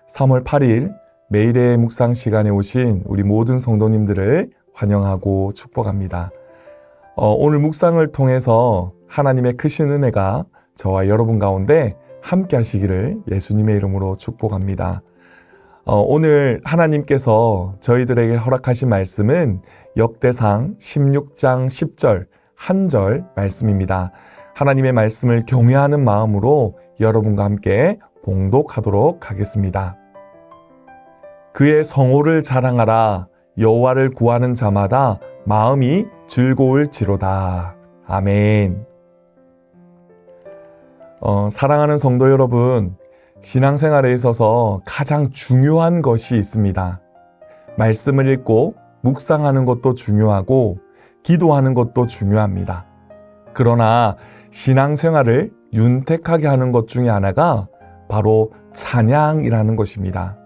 3월 8일 매일의 묵상 시간에 오신 우리 모든 성도님들을 환영하고 축복합니다. 오늘 묵상을 통해서 하나님의 크신 은혜가 저와 여러분 가운데 함께 하시기를 예수님의 이름으로 축복합니다. 오늘 하나님께서 저희들에게 허락하신 말씀은 역대상 16장 10절 한 절 말씀입니다. 하나님의 말씀을 경외하는 마음으로 여러분과 함께 봉독하도록 하겠습니다. 그의 성호를 자랑하라. 여호와를 구하는 자마다 마음이 즐거울지로다. 아멘. 사랑하는 성도 여러분, 신앙생활에 있어서 가장 중요한 것이 있습니다. 말씀을 읽고 묵상하는 것도 중요하고 기도하는 것도 중요합니다. 그러나 신앙생활을 윤택하게 하는 것 중에 하나가 바로 찬양이라는 것입니다.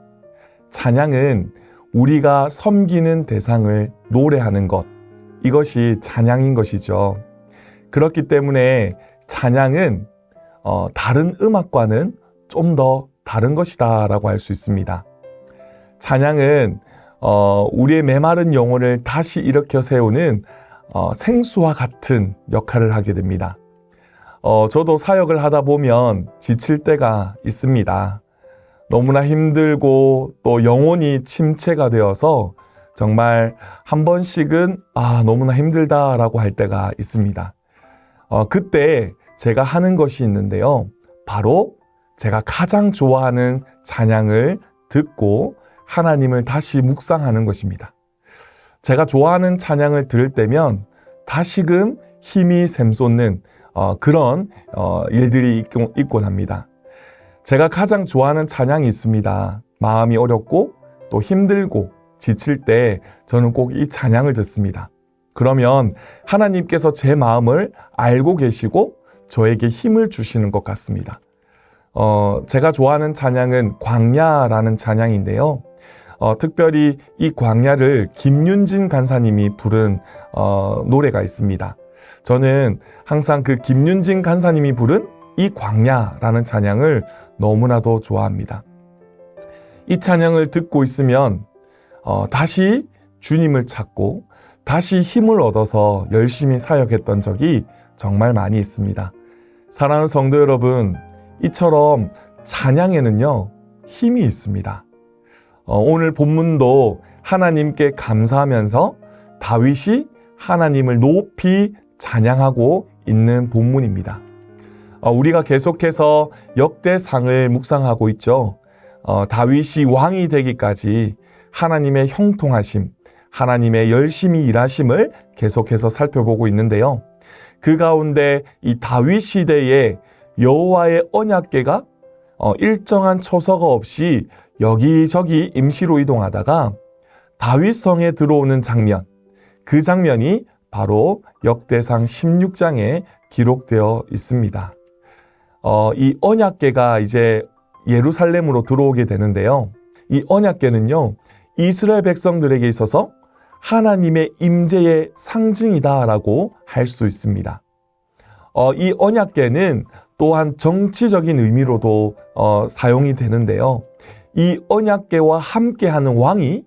찬양은 우리가 섬기는 대상을 노래하는 것, 이것이 찬양인 것이죠. 그렇기 때문에 찬양은 다른 음악과는 좀 더 다른 것이다 라고 할 수 있습니다. 찬양은 우리의 메마른 영혼을 다시 일으켜 세우는 생수와 같은 역할을 하게 됩니다. 저도 사역을 하다 보면 지칠 때가 있습니다. 너무나 힘들고 또 영혼이 침체가 되어서 정말 한 번씩은 너무나 힘들다라고 할 때가 있습니다. 그때 제가 하는 것이 있는데요. 바로 제가 가장 좋아하는 찬양을 듣고 하나님을 다시 묵상하는 것입니다. 제가 좋아하는 찬양을 들을 때면 다시금 힘이 샘솟는 그런 일들이 있곤 합니다. 제가 가장 좋아하는 찬양이 있습니다. 마음이 어렵고 또 힘들고 지칠 때 저는 꼭 이 찬양을 듣습니다. 그러면 하나님께서 제 마음을 알고 계시고 저에게 힘을 주시는 것 같습니다. 제가 좋아하는 찬양은 광야라는 찬양인데요. 특별히 이 광야를 김윤진 간사님이 부른 노래가 있습니다. 저는 항상 그 김윤진 간사님이 부른 이 광야라는 찬양을 너무나도 좋아합니다. 이 찬양을 듣고 있으면 다시 주님을 찾고 다시 힘을 얻어서 열심히 사역했던 적이 정말 많이 있습니다. 사랑하는 성도 여러분, 이처럼 찬양에는요 힘이 있습니다. 오늘 본문도 하나님께 감사하면서 다윗이 하나님을 높이 찬양하고 있는 본문입니다. 우리가 계속해서 역대상을 묵상하고 있죠. 다윗이 왕이 되기까지 하나님의 형통하심, 하나님의 열심히 일하심을 계속해서 살펴보고 있는데요. 그 가운데 이 다윗 시대에 여호와의 언약궤가 일정한 초서가 없이 여기저기 임시로 이동하다가 다윗성에 들어오는 장면, 그 장면이 바로 역대상 16장에 기록되어 있습니다. 이 언약궤가 이제 예루살렘으로 들어오게 되는데요. 이 언약궤는요, 이스라엘 백성들에게 있어서 하나님의 임재의 상징이다라고 할 수 있습니다. 이 언약궤는 또한 정치적인 의미로도 사용이 되는데요. 이 언약궤와 함께하는 왕이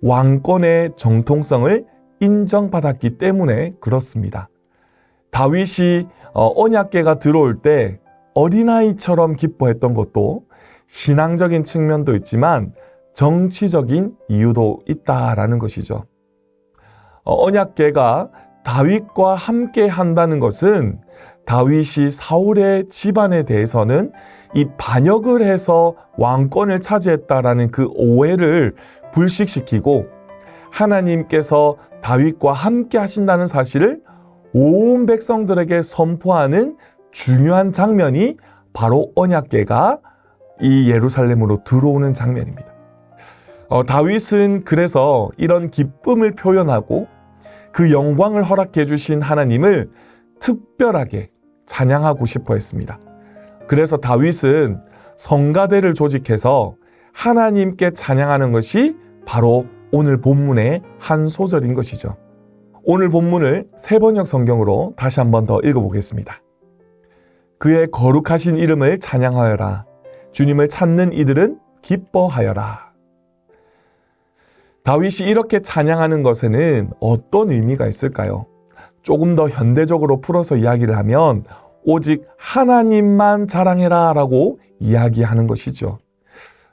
왕권의 정통성을 인정받았기 때문에 그렇습니다. 다윗이 언약궤가 들어올 때 어린아이처럼 기뻐했던 것도 신앙적인 측면도 있지만 정치적인 이유도 있다라는 것이죠. 언약궤가 다윗과 함께 한다는 것은 다윗이 사울의 집안에 대해서는 이 반역을 해서 왕권을 차지했다라는 그 오해를 불식시키고 하나님께서 다윗과 함께 하신다는 사실을 온 백성들에게 선포하는 중요한 장면이 바로 언약궤가 이 예루살렘으로 들어오는 장면입니다. 다윗은 그래서 이런 기쁨을 표현하고 그 영광을 허락해 주신 하나님을 특별하게 찬양하고 싶어 했습니다. 그래서 다윗은 성가대를 조직해서 하나님께 찬양하는 것이 바로 오늘 본문의 한 소절인 것이죠. 오늘 본문을 세번역 성경으로 다시 한번 더 읽어보겠습니다. 그의 거룩하신 이름을 찬양하여라. 주님을 찾는 이들은 기뻐하여라. 다윗이 이렇게 찬양하는 것에는 어떤 의미가 있을까요? 조금 더 현대적으로 풀어서 이야기를 하면 오직 하나님만 자랑해라 라고 이야기하는 것이죠.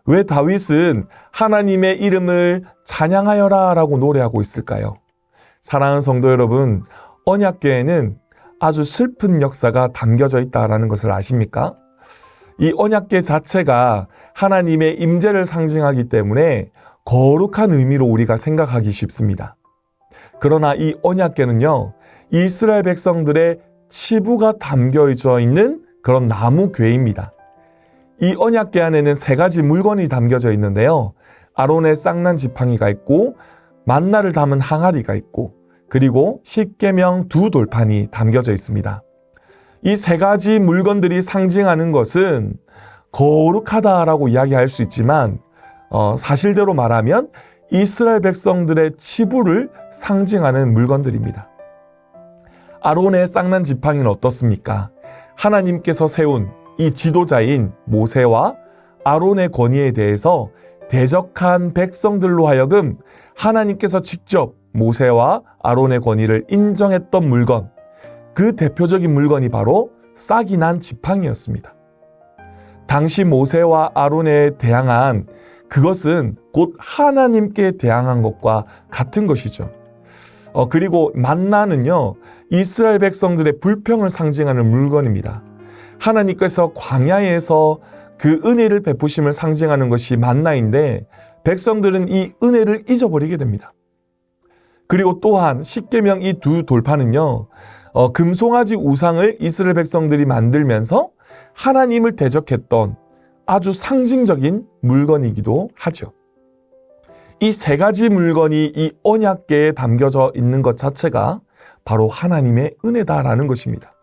왜 다윗은 하나님의 이름을 찬양하여라 라고 노래하고 있을까요? 사랑하는 성도 여러분, 언약궤에는 아주 슬픈 역사가 담겨져 있다는 것을 아십니까? 이 언약궤 자체가 하나님의 임재를 상징하기 때문에 거룩한 의미로 우리가 생각하기 쉽습니다. 그러나 이 언약궤는요, 이스라엘 백성들의 치부가 담겨져 있는 그런 나무 궤입니다. 이 언약궤 안에는 3가지 물건이 담겨져 있는데요. 아론의 쌍난 지팡이가 있고 만나를 담은 항아리가 있고 그리고 십계명 2돌판이 담겨져 있습니다. 이 3가지 물건들이 상징하는 것은 거룩하다라고 이야기할 수 있지만 사실대로 말하면 이스라엘 백성들의 치부를 상징하는 물건들입니다. 아론의 쌍난 지팡이는 어떻습니까? 하나님께서 세운 이 지도자인 모세와 아론의 권위에 대해서 대적한 백성들로 하여금 하나님께서 직접 모세와 아론의 권위를 인정했던 물건, 그 대표적인 물건이 바로 싹이 난 지팡이였습니다. 당시 모세와 아론에 대항한 그것은 곧 하나님께 대항한 것과 같은 것이죠. 그리고 만나는요, 이스라엘 백성들의 불평을 상징하는 물건입니다. 하나님께서 광야에서 그 은혜를 베푸심을 상징하는 것이 만나인데 백성들은 이 은혜를 잊어버리게 됩니다. 그리고 또한 십계명 이 2돌판은요, 금송아지 우상을 이스라엘 백성들이 만들면서 하나님을 대적했던 아주 상징적인 물건이기도 하죠. 이 3가지 물건이 이 언약궤에 담겨져 있는 것 자체가 바로 하나님의 은혜다라는 것입니다.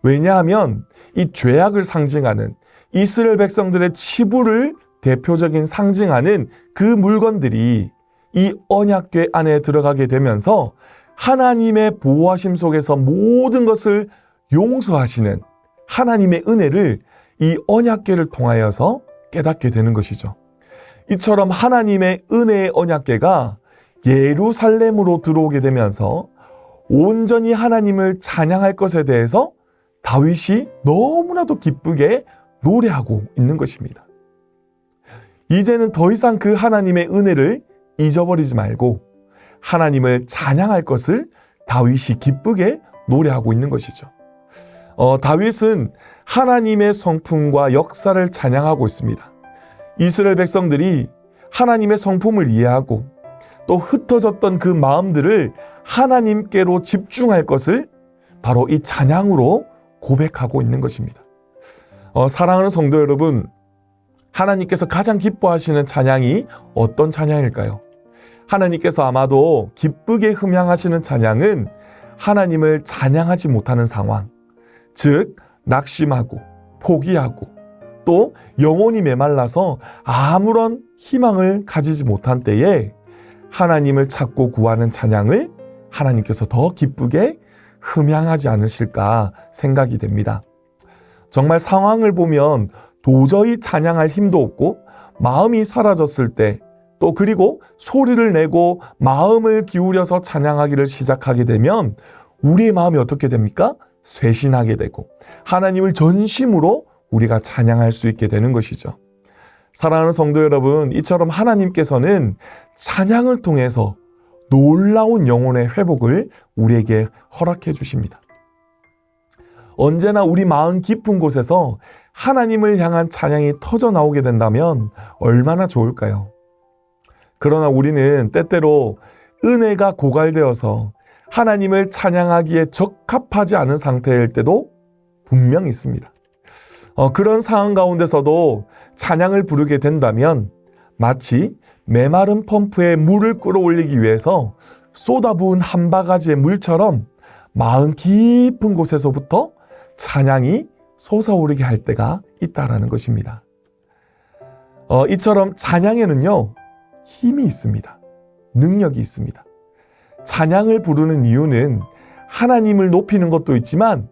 왜냐하면 이 죄악을 상징하는 이스라엘 백성들의 치부를 대표적인 상징하는 그 물건들이 이 언약궤 안에 들어가게 되면서 하나님의 보호하심 속에서 모든 것을 용서하시는 하나님의 은혜를 이 언약궤를 통하여서 깨닫게 되는 것이죠. 이처럼 하나님의 은혜의 언약궤가 예루살렘으로 들어오게 되면서 온전히 하나님을 찬양할 것에 대해서 다윗이 너무나도 기쁘게 노래하고 있는 것입니다. 이제는 더 이상 그 하나님의 은혜를 잊어버리지 말고 하나님을 찬양할 것을 다윗이 기쁘게 노래하고 있는 것이죠. 다윗은 하나님의 성품과 역사를 찬양하고 있습니다. 이스라엘 백성들이 하나님의 성품을 이해하고 또 흩어졌던 그 마음들을 하나님께로 집중할 것을 바로 이 찬양으로 고백하고 있는 것입니다. 사랑하는 성도 여러분, 하나님께서 가장 기뻐하시는 찬양이 어떤 찬양일까요? 하나님께서 아마도 기쁘게 흠양하시는 찬양은 하나님을 찬양하지 못하는 상황, 즉 낙심하고 포기하고 또 영혼이 메말라서 아무런 희망을 가지지 못한 때에 하나님을 찾고 구하는 찬양을 하나님께서 더 기쁘게 흠양하지 않으실까 생각이 됩니다. 정말 상황을 보면 도저히 찬양할 힘도 없고 마음이 사라졌을 때 또 그리고 소리를 내고 마음을 기울여서 찬양하기를 시작하게 되면 우리의 마음이 어떻게 됩니까? 쇄신하게 되고 하나님을 전심으로 우리가 찬양할 수 있게 되는 것이죠. 사랑하는 성도 여러분, 이처럼 하나님께서는 찬양을 통해서 놀라운 영혼의 회복을 우리에게 허락해 주십니다. 언제나 우리 마음 깊은 곳에서 하나님을 향한 찬양이 터져 나오게 된다면 얼마나 좋을까요? 그러나 우리는 때때로 은혜가 고갈되어서 하나님을 찬양하기에 적합하지 않은 상태일 때도 분명히 있습니다. 그런 상황 가운데서도 찬양을 부르게 된다면 마치 메마른 펌프에 물을 끌어올리기 위해서 쏟아부은 한 바가지의 물처럼 마음 깊은 곳에서부터 찬양이 솟아오르게 할 때가 있다라는 것입니다. 이처럼 찬양에는요, 힘이 있습니다. 능력이 있습니다. 찬양을 부르는 이유는 하나님을 높이는 것도 있지만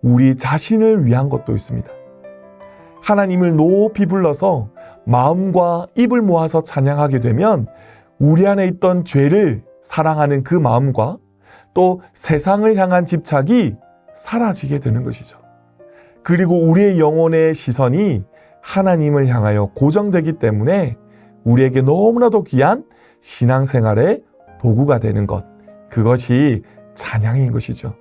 우리 자신을 위한 것도 있습니다. 하나님을 높이 불러서 마음과 입을 모아서 찬양하게 되면 우리 안에 있던 죄를 사랑하는 그 마음과 또 세상을 향한 집착이 사라지게 되는 것이죠. 그리고 우리의 영혼의 시선이 하나님을 향하여 고정되기 때문에 우리에게 너무나도 귀한 신앙생활의 도구가 되는 것, 그것이 찬양인 것이죠.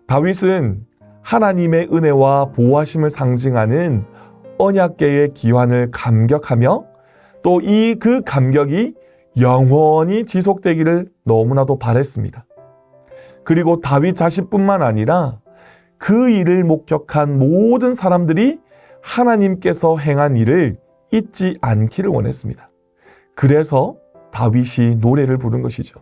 다윗은 하나님의 은혜와 보호하심을 상징하는 언약궤의 기환을 감격하며 또 그 감격이 영원히 지속되기를 너무나도 바랬습니다. 그리고 다윗 자신뿐만 아니라 그 일을 목격한 모든 사람들이 하나님께서 행한 일을 잊지 않기를 원했습니다. 그래서 다윗이 노래를 부른 것이죠.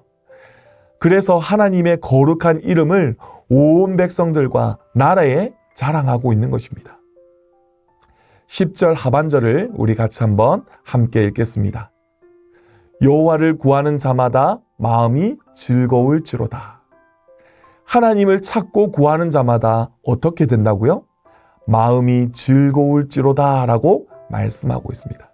그래서 하나님의 거룩한 이름을 온 백성들과 나라에 자랑하고 있는 것입니다. 10절 하반절을 우리 같이 한번 함께 읽겠습니다. 여호와를 구하는 자마다 마음이 즐거울지로다. 하나님을 찾고 구하는 자마다 어떻게 된다고요? 마음이 즐거울지로다 라고 말씀하고 있습니다.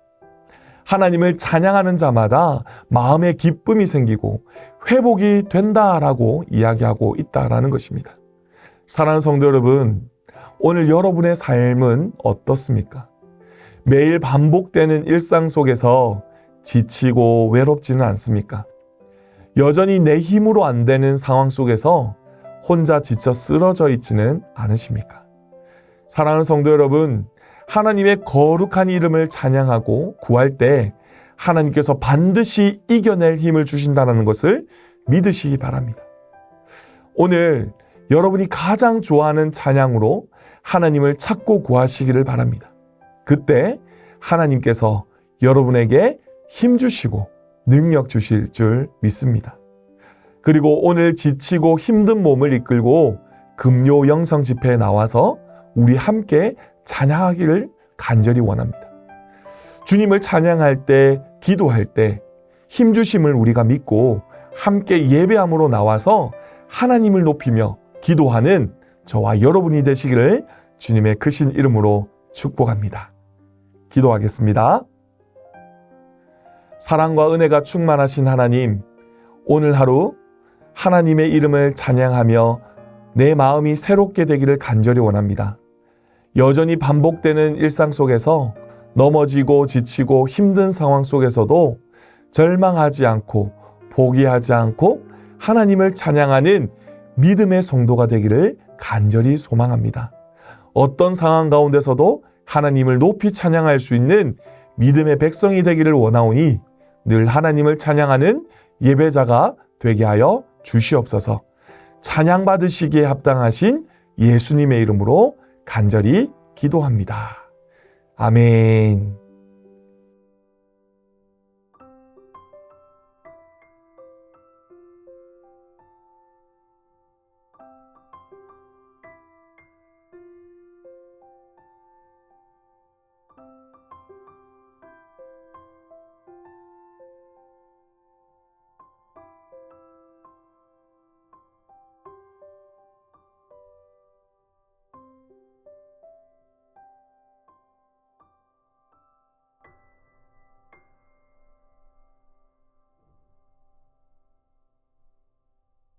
하나님을 찬양하는 자마다 마음에 기쁨이 생기고 회복이 된다라고 이야기하고 있다라는 것입니다. 사랑하는 성도 여러분, 오늘 여러분의 삶은 어떻습니까? 매일 반복되는 일상 속에서 지치고 외롭지는 않습니까? 여전히 내 힘으로 안 되는 상황 속에서 혼자 지쳐 쓰러져 있지는 않으십니까? 사랑하는 성도 여러분, 하나님의 거룩한 이름을 찬양하고 구할 때 하나님께서 반드시 이겨낼 힘을 주신다는 것을 믿으시기 바랍니다. 오늘 여러분이 가장 좋아하는 찬양으로 하나님을 찾고 구하시기를 바랍니다. 그때 하나님께서 여러분에게 힘 주시고 능력 주실 줄 믿습니다. 그리고 오늘 지치고 힘든 몸을 이끌고 금요 영성 집회에 나와서 우리 함께 찬양하기를 간절히 원합니다. 주님을 찬양할 때, 기도할 때 힘주심을 우리가 믿고 함께 예배함으로 나와서 하나님을 높이며 기도하는 저와 여러분이 되시기를 주님의 크신 이름으로 축복합니다. 기도하겠습니다. 사랑과 은혜가 충만하신 하나님, 오늘 하루 하나님의 이름을 찬양하며 내 마음이 새롭게 되기를 간절히 원합니다. 여전히 반복되는 일상 속에서 넘어지고 지치고 힘든 상황 속에서도 절망하지 않고 포기하지 않고 하나님을 찬양하는 믿음의 성도가 되기를 간절히 소망합니다. 어떤 상황 가운데서도 하나님을 높이 찬양할 수 있는 믿음의 백성이 되기를 원하오니 늘 하나님을 찬양하는 예배자가 되게 하여 주시옵소서. 찬양받으시기에 합당하신 예수님의 이름으로 간절히 기도합니다. 아멘.